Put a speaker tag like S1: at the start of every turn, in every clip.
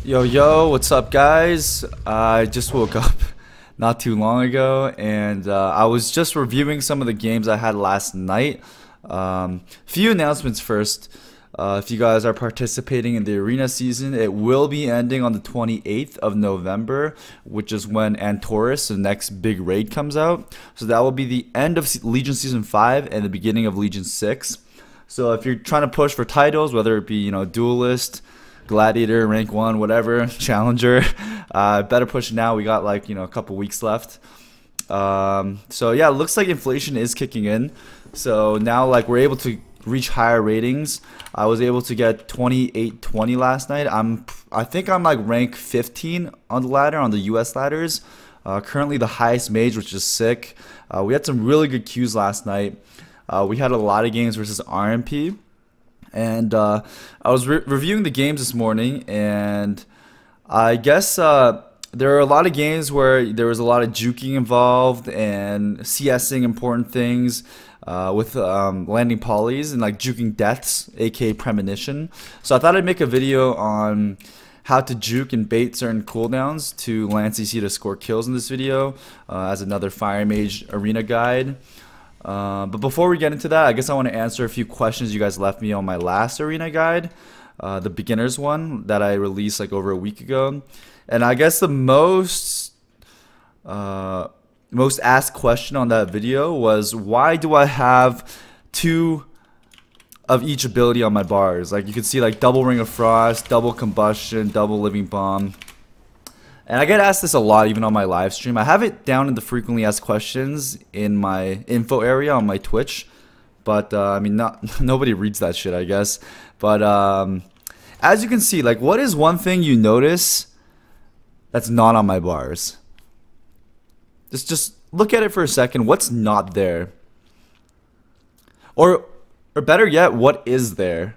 S1: Yo, what's up, guys? I just woke up not too long ago, and I was just reviewing some of the games I had last night. Few announcements first. If you guys are participating in the arena season, it will be ending on the 28th of November, which is when Antorus, the next big raid, comes out. So that will be the end of Legion Season 5 and the beginning of Legion 6. So if you're trying to push for titles, whether it be, Duelist, Gladiator, Rank 1, whatever, Challenger, better push now. We got a couple weeks left. So yeah, it looks like inflation is kicking in. So now we're able to reach higher ratings. I was able to get 2820 last night. I think I'm rank 15 on the ladder, on the US ladders. Currently the highest mage, which is sick. We had some really good queues last night. We had a lot of games versus RMP. And I was reviewing the games this morning, and I guess there are a lot of games where there was a lot of juking involved and CSing important things with landing polys and juking deaths, aka premonition. So I thought I'd make a video on how to juke and bait certain cooldowns to land CC to score kills in this video as another Fire Mage arena guide. But before we get into that, I guess I want to answer a few questions you guys left me on my last arena guide, the beginners one that I released over a week ago. And I guess the most asked question on that video was, why do I have 2 of each ability on my bars? You can see double Ring of Frost, double Combustion, double Living Bomb. And I get asked this a lot even on my live stream. I have it down in the frequently asked questions in my info area on my Twitch. But, I mean, nobody reads that shit, I guess. But, as you can see, what is one thing you notice that's not on my bars? Just look at it for a second. What's not there? Or better yet, what is there?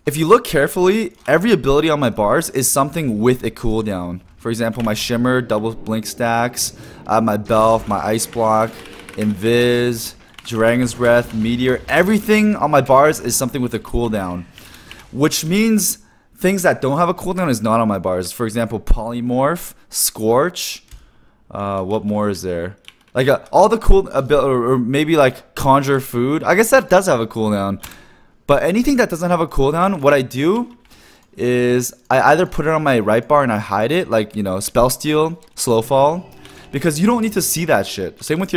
S1: If you look carefully, every ability on my bars is something with a cooldown. For example, my Shimmer, double blink stacks, my Belf, my Ice Block, Invis, Dragon's Breath, Meteor. Everything on my bars is something with a cooldown. Which means things that don't have a cooldown is not on my bars. For example, Polymorph, Scorch. What more is there? All the cool ability, or maybe Conjure Food. I guess that does have a cooldown. But anything that doesn't have a cooldown, what I do is I either put it on my right bar and I hide it, Spell Steal, Slow Fall, because you don't need to see that shit. Same with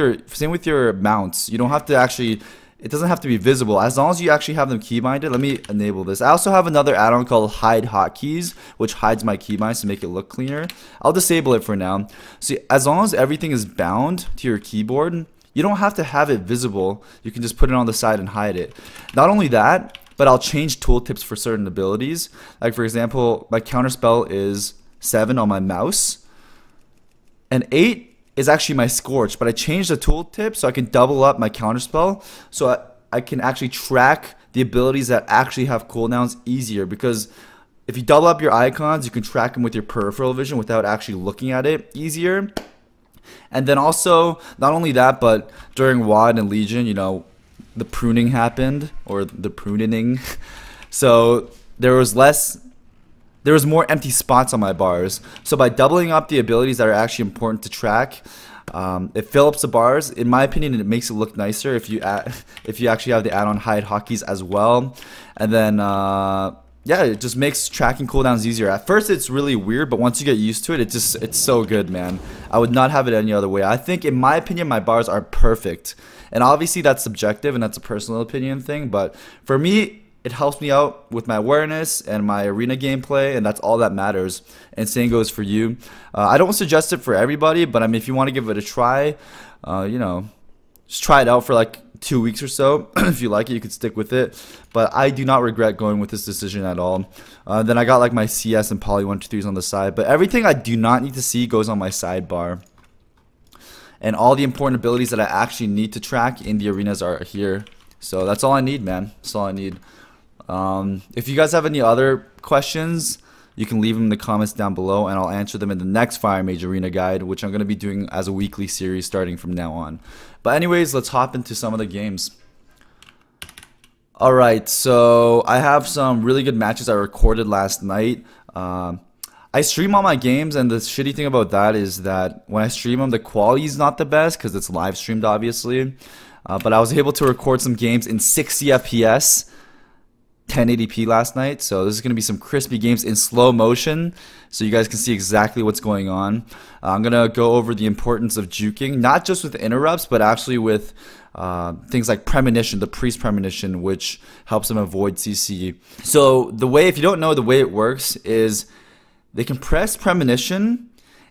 S1: your mounts. You don't have to actually, it doesn't have to be visible as long as you actually have them keybinded. Let me enable this. I also have another add-on called Hide Hotkeys, which hides my keybinds to make it look cleaner. I'll disable it for now. See, as long as everything is bound to your keyboard, you don't have to have it visible. You can just put it on the side and hide it. Not only that, but I'll change tooltips for certain abilities. For example, my counterspell is 7 on my mouse, and 8 is actually my Scorch, but I changed the tooltip so I can double up my counterspell, so I can actually track the abilities that actually have cooldowns easier, because if you double up your icons, you can track them with your peripheral vision without actually looking at it easier. And then also, not only that, but during WoD and Legion, the pruning happened, or the pruning. So there was more empty spots on my bars. So by doubling up the abilities that are actually important to track, it fills up the bars. In my opinion, it makes it look nicer if you actually have the add-on Hide Hotkeys as well. And then yeah, it just makes tracking cooldowns easier. At first, it's really weird, but once you get used to it, it's so good, man. I would not have it any other way. I think, in my opinion, my bars are perfect. And obviously, that's subjective, and that's a personal opinion thing. But for me, it helps me out with my awareness and my arena gameplay, and that's all that matters. And same goes for you. I don't suggest it for everybody, but I mean, if you want to give it a try, just try it out for 2 weeks or so. If you like it, you could stick with it, but I do not regret going with this decision at all. Then I got my CS and Poly 123s on the side, but everything I do not need to see goes on my sidebar, and all the important abilities that I actually need to track in the arenas are here. So that's all I need, man. That's all I need. If you guys have any other questions, you can leave them in the comments down below, and I'll answer them in the next Fire Mage Arena guide, which I'm going to be doing as a weekly series starting from now on. But anyways, let's hop into some of the games. Alright, so I have some really good matches I recorded last night. I stream all my games, and the shitty thing about that is that when I stream them, the quality is not the best because it's live streamed, obviously. But I was able to record some games in 60 FPS, 1080p last night. So this is going to be some crispy games in slow motion, so you guys can see exactly what's going on. I'm going to go over the importance of juking, not just with interrupts, but actually with things like premonition, the priest premonition, which helps them avoid CC. So the way, if you don't know, the way it works is they can press premonition,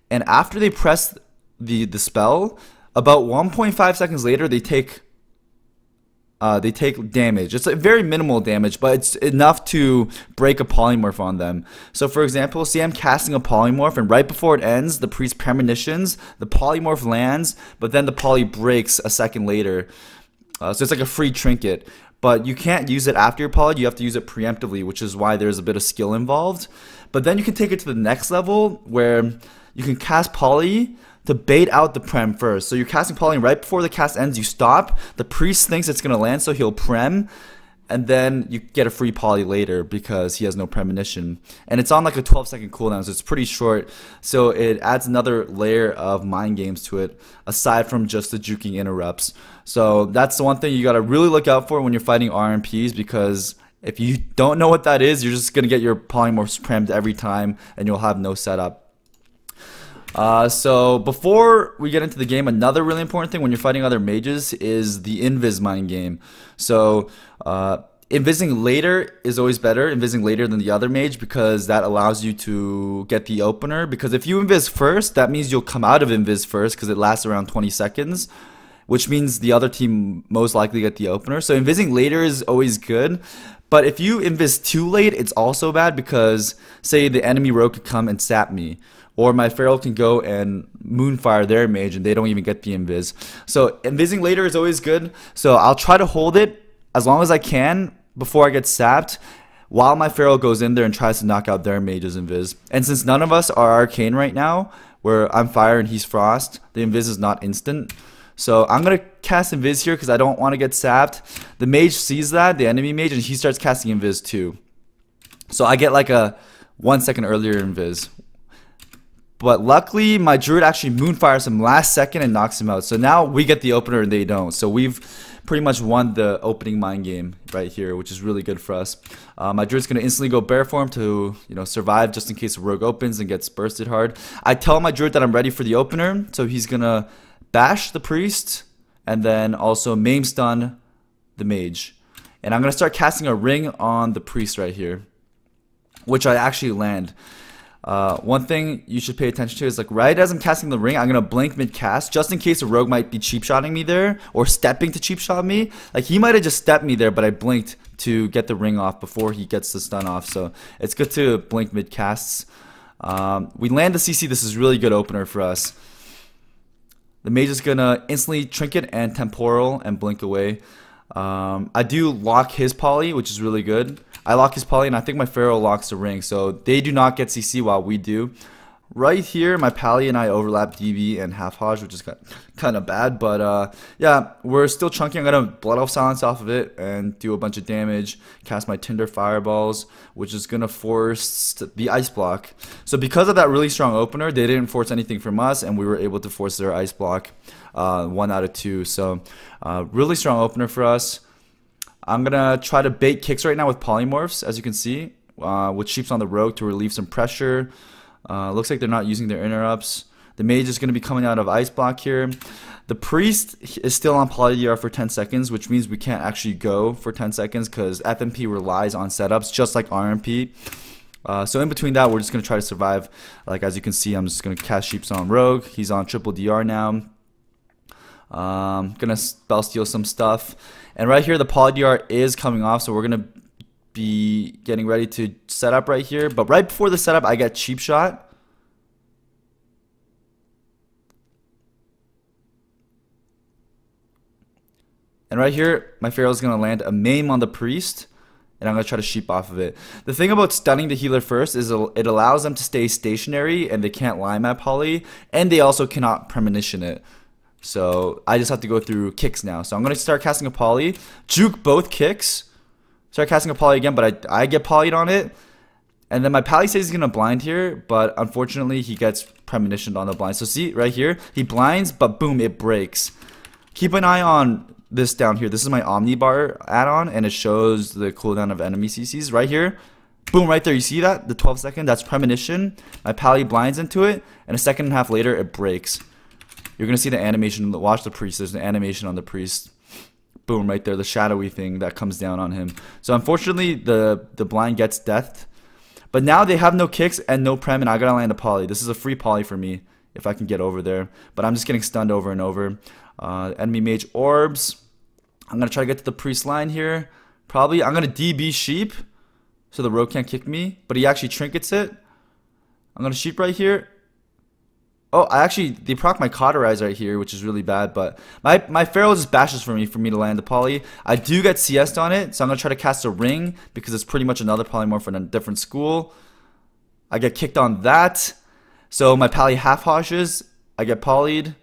S1: and after they press the spell, about 1.5 seconds later, they take damage. It's like very minimal damage, but it's enough to break a polymorph on them. So for example, see I'm casting a polymorph, and right before it ends, the priest premonitions, the polymorph lands, but then the poly breaks a second later. So it's like a free trinket. But you can't use it after your poly, you have to use it preemptively, which is why there's a bit of skill involved. But then you can take it to the next level where you can cast poly to bait out the prem first. So you're casting poly, and right before the cast ends, you stop. The priest thinks it's gonna land, so he'll prem, and then you get a free poly later because he has no premonition. And it's on like a 12-second cooldown, so it's pretty short. So it adds another layer of mind games to it, aside from just the juking interrupts. So that's the one thing you gotta really look out for when you're fighting RMPs, because if you don't know what that is, you're just gonna get your polymorphs premmed every time, and you'll have no setup. So before we get into the game, another really important thing when you're fighting other mages is the invis mind game. So invising later is always better, invising later than the other mage, because that allows you to get the opener. Because if you invis first, that means you'll come out of invis first, because it lasts around 20 seconds, which means the other team most likely get the opener. So invising later is always good. But if you invis too late, it's also bad, because say the enemy rogue could come and sap me, or my feral can go and moonfire their mage and they don't even get the invis. So invising later is always good. So I'll try to hold it as long as I can before I get sapped, while my feral goes in there and tries to knock out their mage's invis. And since none of us are arcane right now, where I'm fire and he's frost, the invis is not instant. So I'm going to cast invis here because I don't want to get sapped. The mage sees that, the enemy mage, and he starts casting invis too. So I get like a 1 second earlier invis. But luckily, my druid actually moonfires him last second and knocks him out. So now we get the opener and they don't. So we've pretty much won the opening mind game right here, which is really good for us. My druid's going to instantly go bear form to, survive just in case a rogue opens and gets bursted hard. I tell my druid that I'm ready for the opener, so he's going to bash the priest and then also maim stun the mage. And I'm going to start casting a ring on the priest right here, which I actually land. One thing you should pay attention to is, like, right as I'm casting the ring, I'm gonna blink mid-cast just in case a rogue might be cheap-shotting me there, or stepping to cheap-shot me. Like, he might have just stepped me there, but I blinked to get the ring off before he gets the stun off. So it's good to blink mid-casts. We land the CC. This is really good opener for us. The mage is gonna instantly trinket and temporal and blink away. I do lock his poly, which is really good. I lock his poly, and I think my feral locks the ring, so they do not get CC while we do. Right here, my pally and I overlap DB and half Hodge, which is kind of bad, but yeah, we're still chunking. I'm gonna Blood Elf Silence off of it and do a bunch of damage, cast my Tinder Fireballs, which is gonna force the Ice Block. So because of that really strong opener, they didn't force anything from us, and we were able to force their Ice Block 1 out of 2. So really strong opener for us. I'm gonna try to bait kicks right now with polymorphs, as you can see, with Sheeps on the rogue to relieve some pressure. Looks like they're not using their interrupts. The mage is gonna be coming out of Ice Block here. The priest is still on poly DR for 10 seconds, which means we can't actually go for 10 seconds because FMP relies on setups, just like RMP. So in between that, we're just gonna try to survive. Like, as you can see, I'm just gonna cast Sheeps on rogue. He's on triple DR now. Gonna spell steal some stuff, and right here the poly DR is coming off, so we're gonna be getting ready to set up right here. But right before the setup, I get cheap shot, and right here my feral is gonna land a maim on the priest, and I'm gonna try to sheep off of it. The thing about stunning the healer first is it allows them to stay stationary, and they can't line my poly, and they also cannot premonition it. So I just have to go through kicks now. So I'm going to start casting a poly, juke both kicks, Start casting a poly again, but I get polyed on it. And then my pally says he's going to blind here, but unfortunately he gets premonitioned on the blind. So see, right here, he blinds, but boom, it breaks. Keep an eye on this down here. This is my Omnibar add-on, and it shows the cooldown of enemy CCs. Right here, boom, right there, you see that? The 12 second, that's premonition. My pally blinds into it, and a second and a half later, it breaks. You're going to see the animation. Watch the priest. There's an animation on the priest. Boom, right there, the shadowy thing that comes down on him. So unfortunately, the blind gets deathed. But now they have no kicks and no prem, and I gotta land a poly. This is a free poly for me if I can get over there. But I'm just getting stunned over and over. Enemy mage orbs. I'm gonna try to get to the priest line here. Probably I'm gonna DB sheep so the rogue can't kick me. But he actually trinkets it. I'm gonna sheep right here. Oh, they proc my cauterize right here, which is really bad, but my Pharaoh just bashes for me to land the poly. I do get CS'd on it, so I'm going to try to cast a ring, because it's pretty much another polymorph from a different school. I get kicked on that, so my pally half hoshes, I get polyed.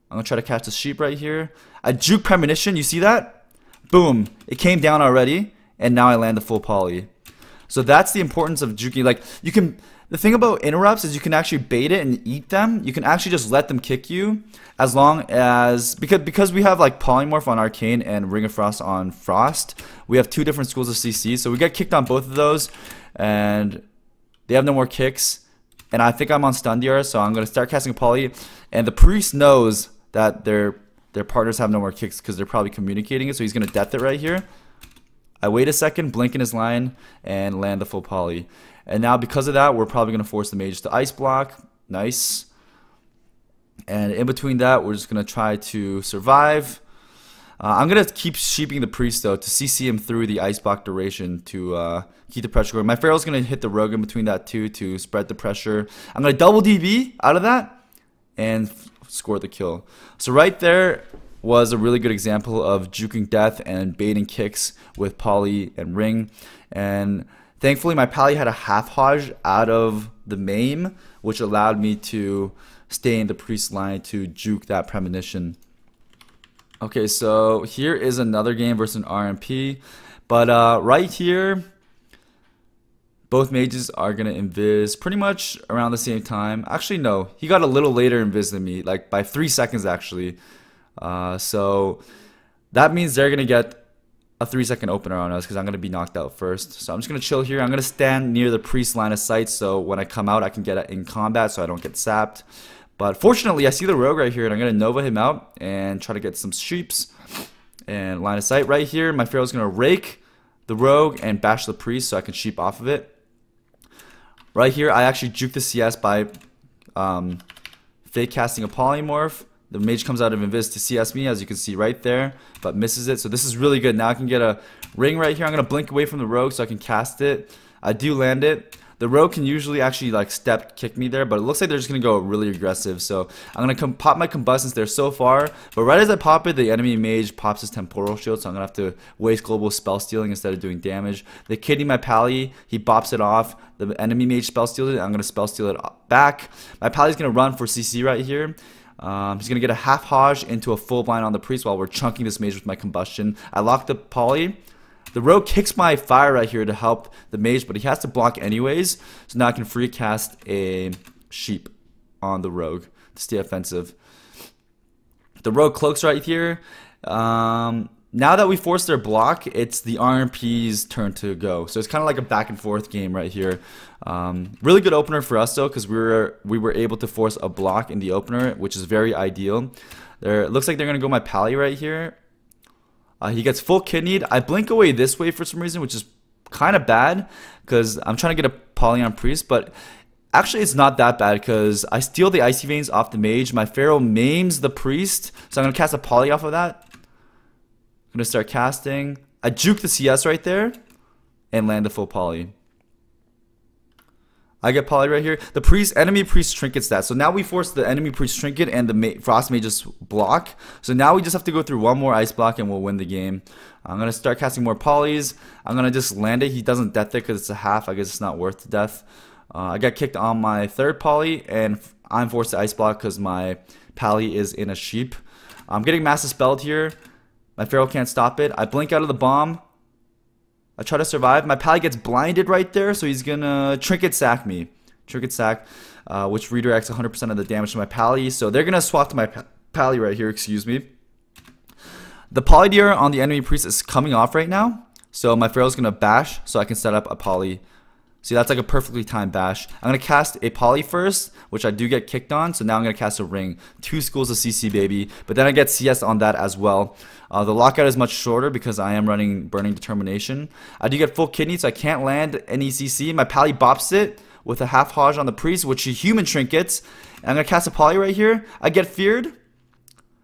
S1: I'm going to try to catch the sheep right here. I juke premonition, you see that? Boom, it came down already, and now I land the full poly. So that's the importance of juking. Like, you can... The thing about interrupts is you can actually bait it and eat them. You can actually just let them kick you, as long as because we have like polymorph on arcane and ring of frost on frost. We have two different schools of CC, so we get kicked on both of those, and they have no more kicks. And I think I'm on stun DR, so I'm gonna start casting a poly. And the priest knows that their partners have no more kicks because they're probably communicating it, so he's gonna death it right here. I wait a second, blink in his line, and land the full poly. And now because of that, we're probably going to force the mage to ice block. Nice. And in between that, we're just going to try to survive. I'm going to keep sheeping the priest, though, to CC him through the ice block duration to keep the pressure going. My Pharaoh's going to hit the rogue in between that, too, to spread the pressure. I'm going to double DB out of that and score the kill. So right there was a really good example of juking death and baiting kicks with poly and ring. And thankfully, my pally had a half hodge out of the maim, which allowed me to stay in the priest line to juke that premonition. Okay, so here is another game versus an RMP. But right here, both mages are going to invis pretty much around the same time. Actually, no. He got a little later invis than me, like by 3 seconds, actually. So that means they're going to get a 3-second opener on us because I'm going to be knocked out first. So I'm just going to chill here. I'm going to stand near the priest line of sight so when I come out I can get it in combat so I don't get sapped. But fortunately I see the rogue right here and I'm going to Nova him out and try to get some sheeps. And line of sight right here. My Pharaoh's going to rake the rogue and bash the priest so I can sheep off of it. Right here I actually juke the CS by fake casting a polymorph. The mage comes out of invis to CS me, as you can see right there, but misses it. So this is really good. Now I can get a ring right here. I'm going to blink away from the rogue so I can cast it. I do land it. The rogue can usually actually like step kick me there, but it looks like they're just going to go really aggressive. So I'm going to pop my combustants there so far, but right as I pop it, the enemy mage pops his temporal shield, so I'm going to have to waste global spell stealing instead of doing damage. They kidney my pally, he bops it off. The enemy mage spell steals it, I'm going to spell steal it back. My pally's going to run for CC right here. He's going to get a half hodge into a full blind on the priest while we're chunking this mage with my combustion. I lock the poly. The rogue kicks my fire right here to help the mage, but he has to block anyways. So now I can free cast a sheep on the rogue to stay offensive. The rogue cloaks right here. Now that we force their block, it's the RMP's turn to go. So it's kind of like a back and forth game right here. Really good opener for us though, because we were able to force a block in the opener, which is very ideal. It looks like they're gonna go my pally right here. He gets full kidneyed. I blink away this way for some reason, which is kind of bad because I'm trying to get a poly on priest, but actually it's not that bad because I steal the icy veins off the mage. My Pharaoh maims the priest, so I'm gonna cast a poly off of that. I'm gonna start casting. I juke the CS right there and land the full poly. I get poly right here. The enemy priest trinkets that. So now we force the enemy priest trinket and the frost mage's block. So now we just have to go through one more ice block and we'll win the game. I'm going to start casting more polys. I'm going to just land it. He doesn't death it because it's a half. I guess it's not worth the death. I got kicked on my third poly and I'm forced to ice block because my pally is in a sheep. I'm getting massive spelled here. My Pharaoh can't stop it. I blink out of the bomb. I try to survive. My pally gets blinded right there, so he's gonna trinket sack me. Trinket sack, which redirects 100% of the damage to my pally. So they're gonna swap to my pally right here, excuse me. The polydeer on the enemy priest is coming off right now. So my Pharaoh's gonna bash so I can set up a poly. See, that's like a perfectly timed bash. I'm gonna cast a poly first, which I do get kicked on. So now I'm gonna cast a ring. 2 schools of CC, baby. But then I get CS on that as well. The lockout is much shorter because I am running Burning Determination. I do get full kidney, so I can't land any CC. My pally bops it with a half Hodge on the priest, which he human trinkets. And I'm gonna cast a poly right here. I get feared.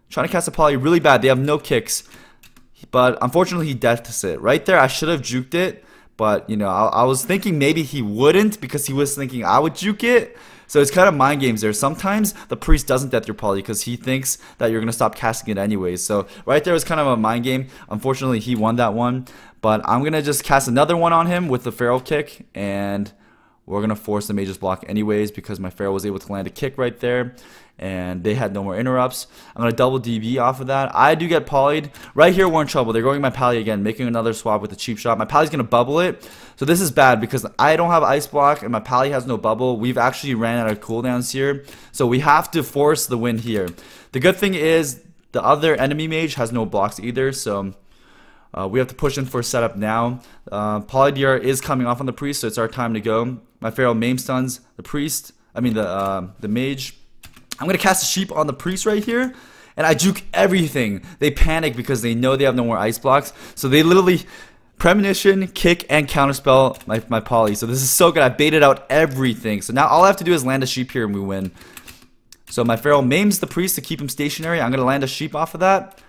S1: Trying to cast a poly really bad. They have no kicks. But unfortunately, he deaths it. Right there, I should have juked it. But, you know, I was thinking maybe he wouldn't because he was thinking I would juke it. So it's kind of mind games there. Sometimes the priest doesn't death your poly because he thinks that you're going to stop casting it anyways. So right there was kind of a mind game. Unfortunately, he won that one. But I'm going to just cast another one on him with the Pharaoh kick. And we're going to force the mage's block anyways because my Pharaoh was able to land a kick right there. And they had no more interrupts. I'm going to double DB off of that. I do get polyed. Right here, we're in trouble. They're going my pally again, making another swap with the cheap shot. My pally's going to bubble it. So this is bad because I don't have ice block and my pally has no bubble. We've actually ran out of cooldowns here. So we have to force the win here. The good thing is the other enemy mage has no blocks either. So we have to push in for a setup now. Polydeer is coming off on the priest, so it's our time to go. My Pharaoh maim stuns the priest. I mean the mage. I'm going to cast a sheep on the priest right here, and I juke everything. They panic because they know they have no more ice blocks, so they literally premonition, kick, and counterspell my poly. So this is so good. I baited out everything. So now all I have to do is land a sheep here and we win. So my Pharaoh maims the priest to keep him stationary. I'm going to land a sheep off of that.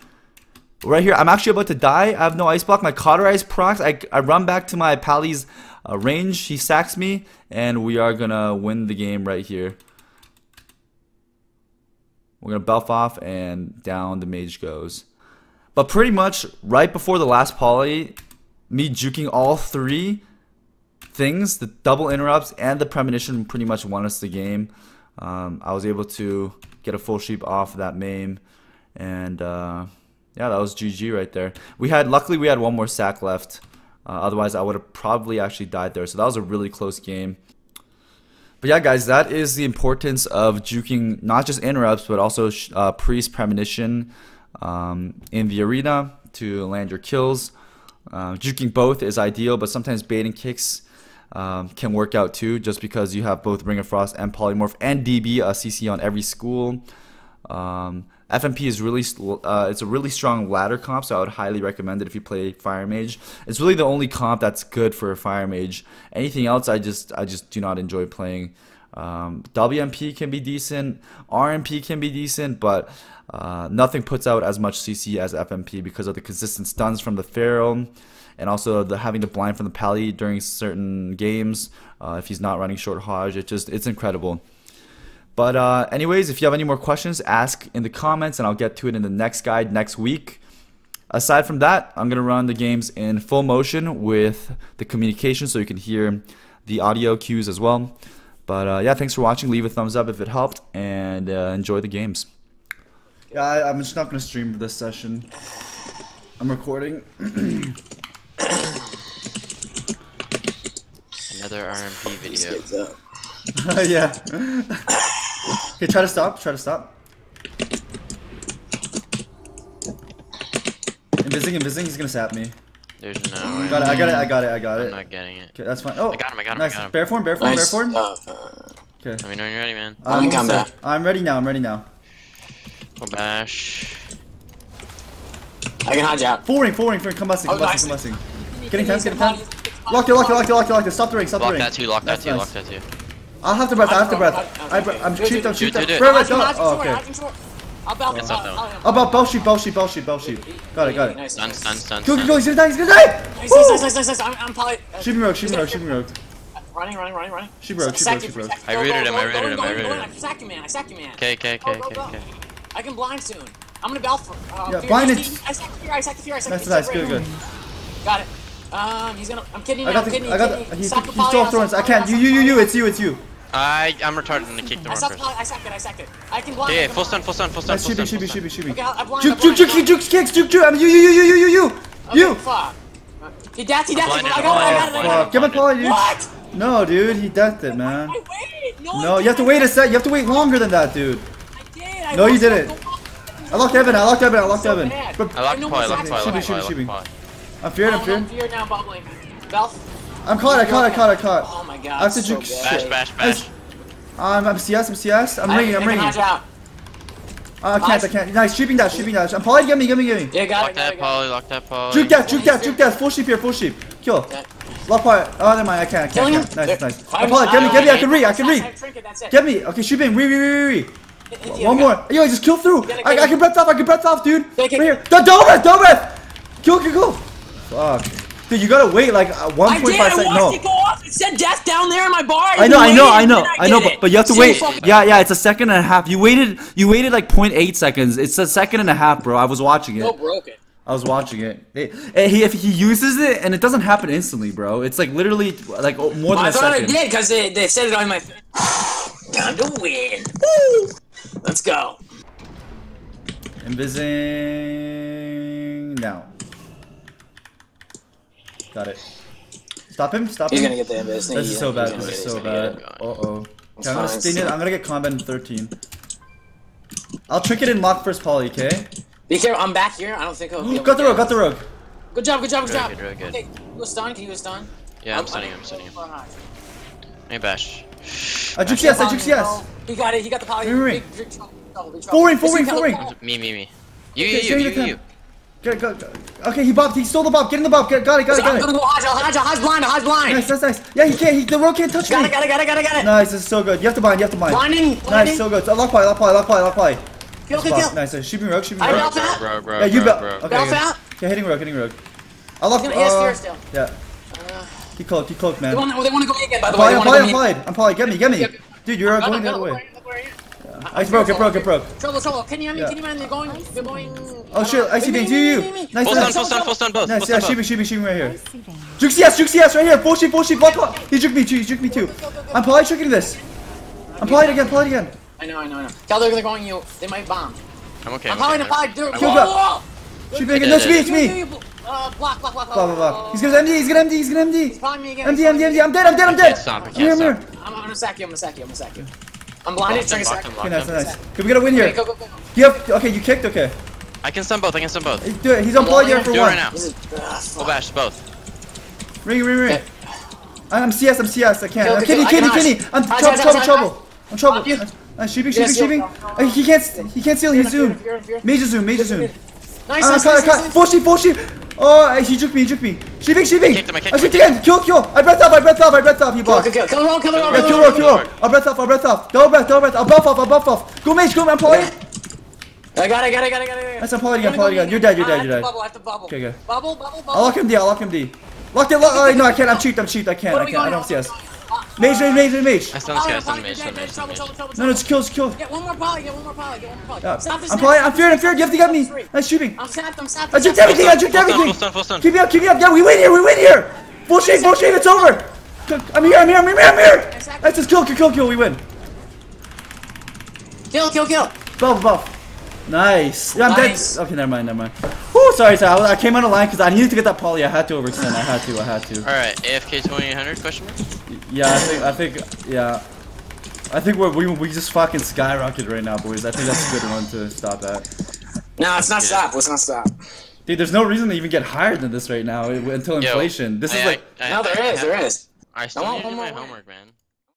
S1: Right here, I'm actually about to die. I have no ice block. My cauterize procs. I run back to my pally's range. He sacks me, and we are going to win the game right here. We're going to buff off and down the mage goes. But pretty much right before the last poly, me juking all 3 things, the double interrupts and the premonition pretty much won us the game. I was able to get a full sheep off that maim. And yeah, that was GG right there. Luckily we had 1 more sack left. Otherwise I would have probably actually died there. So that was a really close game. But yeah, guys, that is the importance of juking not just interrupts, but also priest premonition in the arena to land your kills. Juking both is ideal, but sometimes baiting kicks can work out too, just because you have both Ring of Frost and Polymorph and DB CC on every school. FMP is really it's a really strong ladder comp, so I would highly recommend it if you play Fire Mage. It's really the only comp that's good for a Fire Mage. Anything else, I just do not enjoy playing. WMP can be decent, RMP can be decent, but nothing puts out as much CC as FMP because of the consistent stuns from the Pharaoh, and also having the blind from the pally during certain games. If he's not running short Hodge, it's incredible. But anyways, if you have any more questions, ask in the comments and I'll get to it in the next guide next week. Aside from that, I'm going to run the games in full motion with the communication so you can hear the audio cues as well. But yeah, thanks for watching. Leave a thumbs up if it helped, and enjoy the games. Yeah, I'm just not going to stream this session. I'm recording.
S2: Another RMP video.
S1: Yeah. Okay, try to stop. Invising, he's gonna sap me.
S2: There's no way.
S1: I got it.
S2: I'm not getting it.
S1: Okay, that's fine. Oh,
S2: I got him.
S1: Nice. Bear form.
S2: Nice.
S1: Okay.
S2: Let me know when you're ready, man.
S1: I'm ready now.
S2: Go bash.
S3: I can Hodge out.
S1: Full ring. Come busting. Getting 10. Locked it. Stop the ring.
S2: Lock that too.
S1: I'll have the breath. I'm cheap.
S2: Do it.
S1: Oh, okay.
S3: I'll bell.
S1: About bell sheep. Got it.
S3: Nice.
S2: Stun.
S1: Go, he's gonna die.
S3: Nice. I'm probably.
S1: Shoot me rogue.
S3: Running.
S1: Sheep rogue.
S2: I rooted him.
S3: I sacked you, man.
S2: Okay.
S3: I can blind soon. I'm gonna bell for.
S1: Yeah, blind it.
S3: I sacked the fear.
S1: Nice. Good.
S3: Got it. He's gonna. I'm kidding.
S1: He's still throwing. I can't. You. It's you.
S2: I'm retarded and I kicked the one first.
S3: I sacked it. I can blind.
S2: Okay, full stun.
S1: Nice, shoot me.
S3: Okay, I blind.
S1: Juke kicks. I mean, you.
S3: Okay, fuck. He deathed.
S2: blinded,
S3: I got it.
S1: Fuck. Get my poly, dude.
S3: What?
S1: No, dude. He deathed it, man.
S3: I waited.
S1: No, you have to wait a sec. You have to wait longer than that, dude.
S3: I did.
S1: No, you didn't. I locked Evan.
S3: So
S1: I locked
S3: bad.
S2: I locked poly.
S1: Shoot me. I'm feared.
S3: I'm feared now, bubbling. Belf.
S1: I'm caught. I caught.
S3: Oh my god.
S1: I have to
S3: so
S1: juke
S3: bad.
S1: shit.
S2: Bash.
S1: I'm CS. I'm ringing.
S3: Out.
S1: I can't. Nice. Shooting dash. I'm poly. Get me.
S3: Yeah,
S2: Lock that poly.
S1: Juke that. Full sheep. Kill.
S3: Okay.
S1: Lock poly. Oh, never mind. I can't.
S3: Killing him?
S1: Nice. I'm poly. Get me. I can read. Get me. Okay, shoot me. Re. One more. Yo, just kill through. I can breath off, dude. Right here. Don't breath. Kill. Fuck. Dude, you gotta wait like 1.5 seconds.
S3: I watched it go off. It said death down there in my bar.
S1: I know, but you have to wait. Yeah, it's a second and a half. You waited like 0.8 seconds. It's a second and a half, bro. I was watching it.
S3: No, broke it.
S1: I was watching it. If he uses it, and it doesn't happen instantly, bro. It's like literally like more than a second.
S3: I thought it did because they said it on my. Time to win. Woo! Let's go.
S1: Invising now. Got it. Stop him.
S3: He's gonna get the invis.
S1: This is so bad. Uh-oh. Okay, I'm gonna get combat in 13. I'll trick it and lock first poly, okay?
S3: Be careful, I'm back here. I don't think I'll
S1: got the rogue.
S3: Good job.
S2: Really good.
S3: Okay, you a stun? Can you a stun?
S2: Yeah, I'm stunning him. Hey, bash.
S1: I juke CS.
S3: He got it. He got the poly.
S1: Ring.
S3: Full ring.
S2: Me.
S1: Okay,
S2: You.
S1: Go. Okay, he bopped. He stole the bop. Get in the bop. Got it.
S3: I'm gonna go Hodge blind.
S1: Nice. Yeah, he can't. The rogue can't touch me.
S3: Got it.
S1: Nice, this is so good. You have to bind.
S3: Blinding.
S1: Nice, so good. So, lock poly.
S3: Kill.
S1: Nice. Shoot me rogue.
S3: I belf out.
S2: Bro.
S1: Yeah, you belf.
S2: Bro.
S3: Belf out.
S1: Okay, hitting rogue. I'll lock.
S3: He has fear still.
S1: Yeah. He cloaked, man.
S3: They want to go again, by the way.
S1: I'm poly. Get me. Dude, you're going the other way. Ice broke.
S3: Trouble. Can you man? They're going.
S1: Oh shit, I see things. You. Nice.
S2: Full stun both.
S1: Nice, yeah, shoot me right here. Juke CS right here. Full sheep. Block. He juked me too. I'm poly tricking this. I'm poly again.
S3: I know. Tell they're going you. They might bomb.
S2: I'm okay.
S3: I'm poly.
S1: Kill back. Shoot me again. No, it's me.
S3: Block.
S1: Blah. He's gonna MD.
S3: He's calling me again.
S1: MD. I'm dead.
S2: Stop. I
S1: Here.
S2: can't stop.
S3: I'm gonna sack you. I'm blinded. Trying to sack.
S1: Okay, nice. Okay, we gotta win here.
S3: Go.
S1: Okay, you kicked. Okay.
S2: I can stun both.
S1: Do it. He's on poly here for
S2: Do it
S1: one.
S2: right now. Full bash both.
S1: Ring. I'm CS. I can't.
S3: Kill.
S1: Kenny. I'm trouble. Nice. Shooting. He can't steal. He's zoom. Major zoom.
S3: Nice.
S1: Full sheep. Oh, he juked me. Sheeping.
S2: Kicked him.
S1: I shoot again. Kill. I breath off. He blocked.
S3: Kill the roll.
S1: Yeah, kill roll. I'll breath off. Double breath. I'll buff off. Go mage. I'm poly.
S3: I got it.
S1: Nice, I'm poly again. You're dead.
S3: Bubble. I have to bubble.
S1: Okay, good.
S3: Bubble.
S1: I'll lock him D. Locked it. No, I can't. I'm cheat. I can't. I don't CS. Mage.
S2: I stun this guy.
S1: No, it's kill.
S3: Get one more poly. Stop this.
S1: I'm poly. I'm feared. You have to get me. Nice shooting.
S3: I'm sapped.
S1: I juked everything.
S2: Full stun.
S1: Keep me up. Yeah, we win here. Full shape. It's over. I'm here. Nice, just kill. We win.
S3: Kill.
S1: Buff. Nice. Yeah, I'm
S3: Nice.
S1: dead. Okay, never mind. Whoo, sorry. I came on the line because I needed to get that poly. I had to overextend. I had to.
S2: Alright, AFK 2800 question mark?
S1: Yeah, I think we just fucking skyrocketed right now, boys. I think that's a good one to stop at.
S3: No, it's not stop. Let's not stop.
S1: Dude, there's no reason to even get higher than this right now until inflation. This is like.
S3: No, there is.
S2: I still need to do my homework, man.